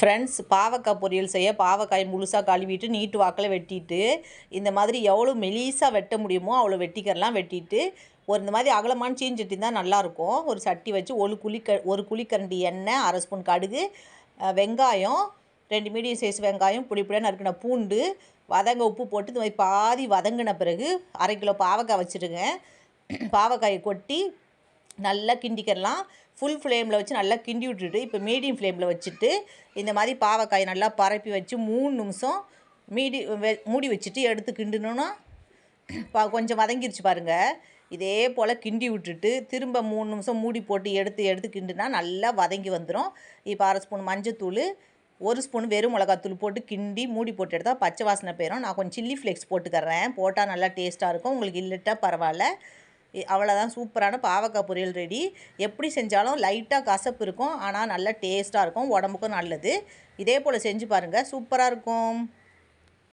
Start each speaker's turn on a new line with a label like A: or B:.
A: Friends, பாவக்காய் பொரியல் செய்ய பாவக்காய் முழுசாக கழுவிட்டு நீட்டு வாக்கில் வெட்டிட்டு இந்த மாதிரி எவ்வளோ மெலிசாக வெட்ட முடியுமோ அவ்வளோ வெட்டிக்கிறலாம். வெட்டிட்டு இந்த மாதிரி அகலமான சீஞ்சட்டி தான் நல்லாயிருக்கும். ஒரு சட்டி வச்சு ஒரு குழிக்கரண்டி எண்ணெய், 1/2 ஸ்பூன் கடுகு, வெங்காயம் 2 மீடியம் சைஸ் வெங்காயம், பொடியாக நறுக்கின பூண்டு, உப்பு போட்டு இந்த மாதிரி பாதி வதங்கின பிறகு 1/2 கிலோ பாவக்காய் வச்சுருங்க. பாவக்காயை கொட்டி நல்லா கிண்டிக்கிறலாம். ஃபுல் ஃப்ளேமில் வச்சு நல்லா கிண்டி விட்டுட்டு இப்போ மீடியம் ஃப்ளேமில் வச்சுட்டு இந்த மாதிரி பாவக்காயை நல்லா பரப்பி வச்சு 3 நிமிஷம் மூடி வச்சுட்டு எடுத்து கிண்டணுன்னா கொஞ்சம் வதங்கிருச்சு பாருங்கள். இதே போல் கிண்டி விட்டுட்டு திரும்ப 3 நிமிஷம் மூடி போட்டு எடுத்து கிண்டுனா நல்லா வதங்கி வந்துடும். இப்போ 1/2 ஸ்பூன் மஞ்சத்தூள், 1 ஸ்பூன் வெறும் மிளகாத்தூள் போட்டு கிண்டி மூடி போட்டு எடுத்தால் பச்சை வாசனை போயிடும். நான் கொஞ்சம் சில்லி ஃப்ளேக்ஸ் போட்டுக்கறேன். போட்டால் நல்லா டேஸ்ட்டாக இருக்கும். உங்களுக்கு இல்லட்டா பரவாயில்ல. அவ்வளோதான், சூப்பரான பாவக்காய் பொரியல் ரெடி. எப்படி செஞ்சாலும் லைட்டாக கசப்பு இருக்கும், ஆனால் நல்லா டேஸ்ட்டாக இருக்கும், உடம்புக்கும் நல்லது. இதே போல் செஞ்சு பாருங்கள், சூப்பராக இருக்கும்.